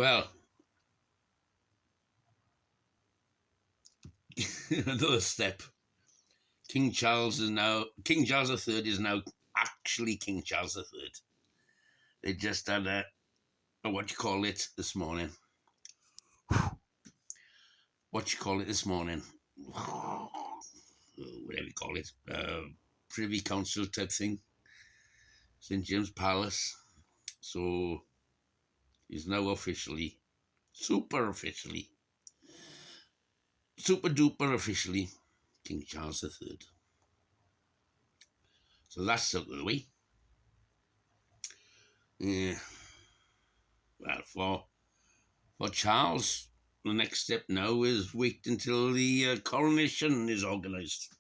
Well, another step. King Charles III is now actually King Charles III. They just had a what you call it this morning. What you call it this morning? Whatever you call it, Privy Council type thing. St James Palace. So he's now officially, super duper officially, King Charles III. So that's out of the way. Yeah. Well, for Charles, the next step now is wait until the coronation is organised.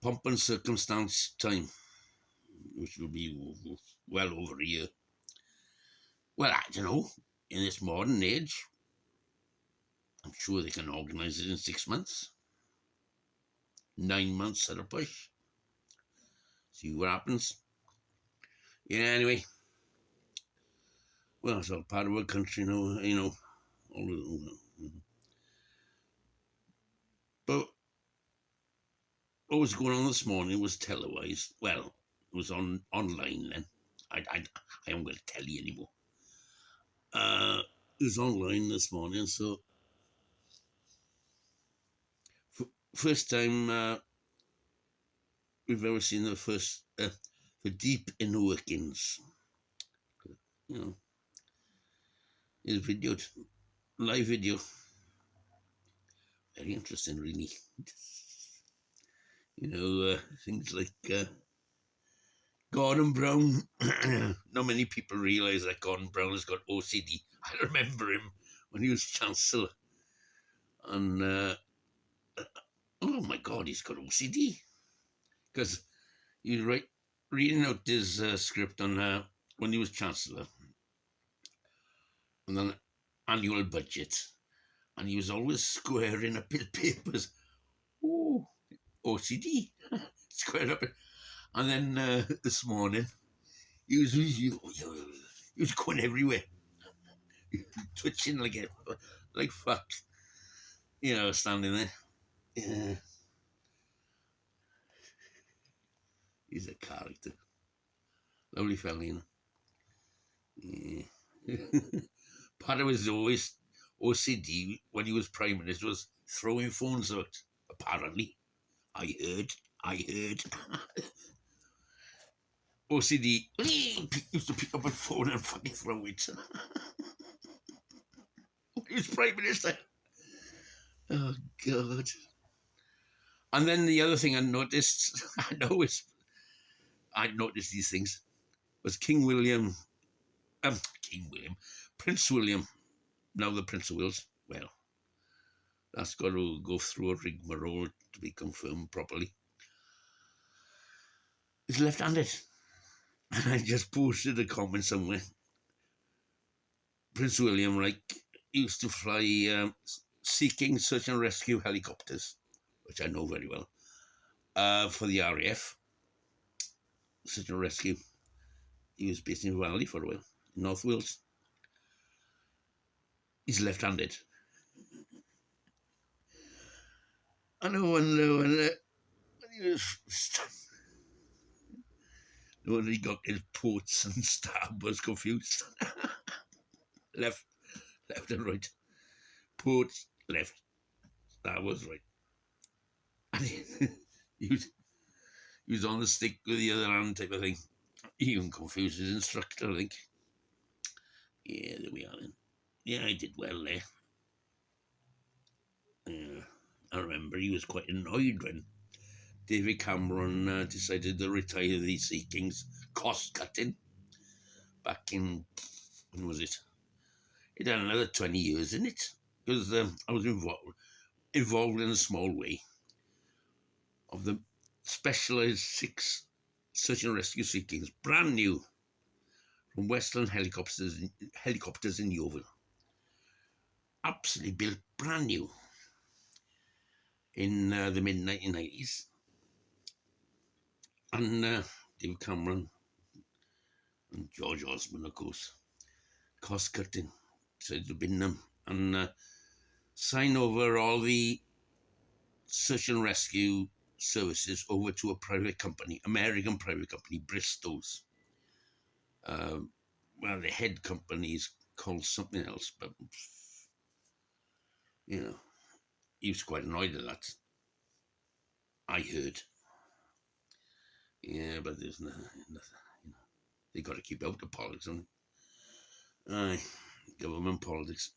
Pomp and circumstance time, which will be well over a year. Well, I don't know. In this modern age, I'm sure they can organise it in 6 months. 9 months at a push. See what happens. Yeah, anyway. Well, it's all part of our country now, you know. But what was going on this morning was televised. Well, it was online then. I am going to tell you anymore. It was online this morning, so first time we've ever seen the deep inner workings. You know, is videoed, live video. Very interesting, really. You know, things like Gordon Brown. Not many people realise that Gordon Brown has got OCD. I remember him when he was Chancellor. And, oh my God, he's got OCD. Because he reading out his script on when he was Chancellor. And then annual budget. And he was always squaring up his papers. Oh, OCD. Squared up. And then this morning, he was going everywhere. Twitching like fuck. You know, standing there. Yeah. He's a character. Lovely fella, you know. Yeah. Part of his always OCD when he was Prime Minister was throwing phones out, apparently. I heard. OCD used to pick up a phone and fucking throw it. When he was Prime Minister. Oh, God. And then the other thing I noticed, I noticed these things, was Prince William, now the Prince of Wales. Well, that's got to go through a rigmarole to be confirmed properly. He's left-handed. And I just posted a comment somewhere. Prince William, used to fly seeking search and rescue helicopters, which I know very well, for the RAF. Search and rescue. He was based in Valley for a while, in North Wales. He's left-handed. I know when he was when he got his ports and starboards confused. left and right. Ports, left. Starboards, right. And he was on the stick with the other hand type of thing. He even confused his instructor, I think. Yeah, there we are then. Yeah, I did well there. I remember he was quite annoyed when David Cameron decided to retire the Sea King's cost cutting back in, when was it? It had another 20 years in it, because I was involved in a small way of the specialised 6 search and rescue Sea Kings, brand new, from Westland helicopters in Yeovil. Absolutely built brand new in the mid-1990s. And David Cameron and George Osborne, of course, cost cutting. Decided to bin them and sign over all the search and rescue services over to a private company, American private company, Bristow's. Well, the head company is called something else, but he was quite annoyed at that. I heard. Yeah, but there's nothing. They got to keep out of politics, don't they? Aye, government politics.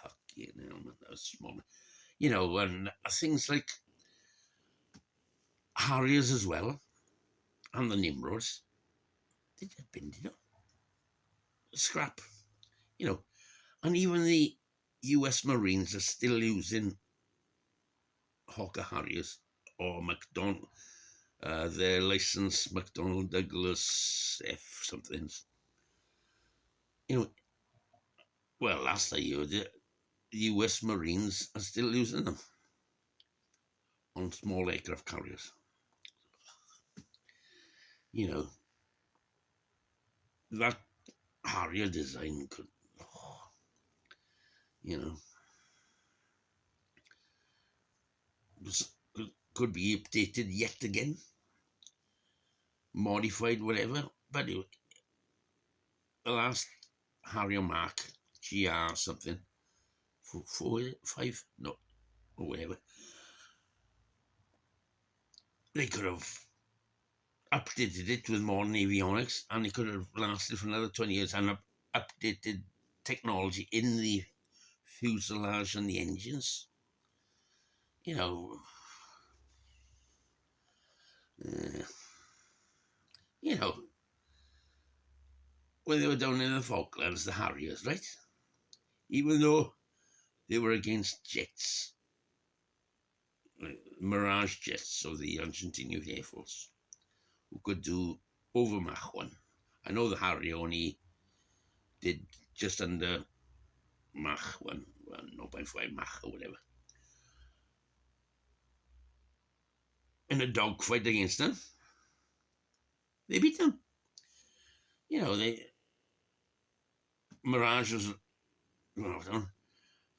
Fuck yeah, man, that was small. And things like Harriers as well, and the Nimrods. They just binned it up. Scrap. And even the US Marines are still using Hawker Harriers or McDonnell. Their license, McDonnell Douglas F somethings. Well, last I heard, the US Marines are still using them on small aircraft carriers. That Harrier design could be updated yet again, modified, whatever. But the last Harrier Mark GR something, 4, 5, no, or whatever. They could have updated it with modern avionics, and it could have lasted for another 20 years and updated technology in the fuselage and the engines. When they were down in the Falklands, the Harriers, right? Even though they were against jets, Mirage jets of the Argentinian Air Force, who could do over Mach 1. I know the Harrier only did just under Mach 1, well, 0.5 Mach or whatever. In a dogfight against them, they beat them. Mirage was,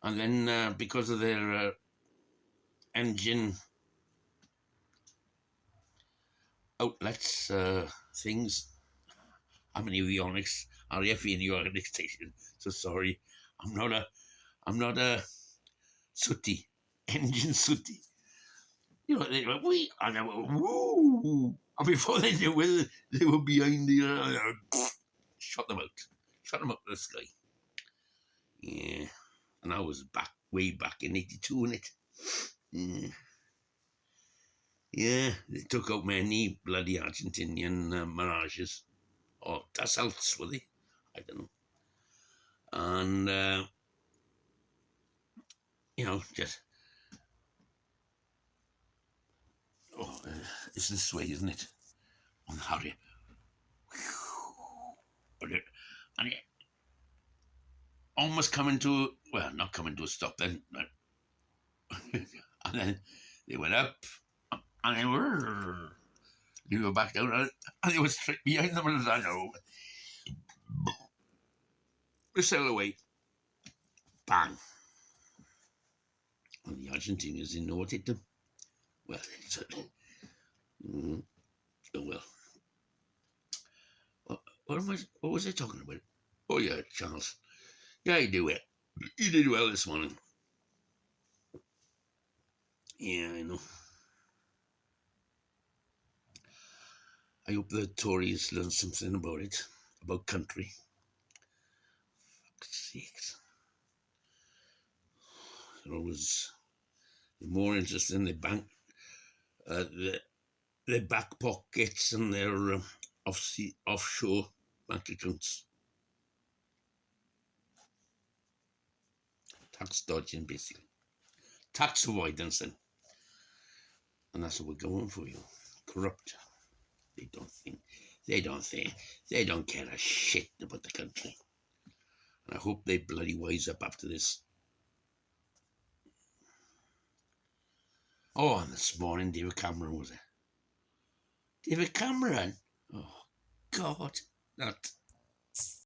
and then because of their engine outlets, things, I'm an avionics, RF avionics station, so sorry, I'm not a sooty, engine sooty. They went, we, and I went, woo, and before they knew whether they were behind the, shot them up to the sky. Yeah, and I was way back in 82 in it. Yeah, they took out many bloody Argentinian Mirages, or Dassaults, were they? I don't know. And, just, it's this way, isn't it? On the Harrier. And it almost coming to, well, not coming to a stop then. And then they went up, and they were back down, and they were straight behind them, and I know. They sail away. Bang. And the Argentinians didn't know what hit them. Well, certainly. Oh, well. What was I talking about? Oh, yeah, Charles. Yeah, he did well. He did well this morning. Yeah, I know. I hope the Tories learn something about it, about country. Fuck's sakes. They're always more interested in their back pockets and their offshore bank accounts. Tax dodging, basically. Tax avoidance, then. And that's what we're going for, corrupt. They don't care a shit about the country. And I hope they bloody wise up after this. Oh, and this morning David Cameron was there. David Cameron? Oh, God. That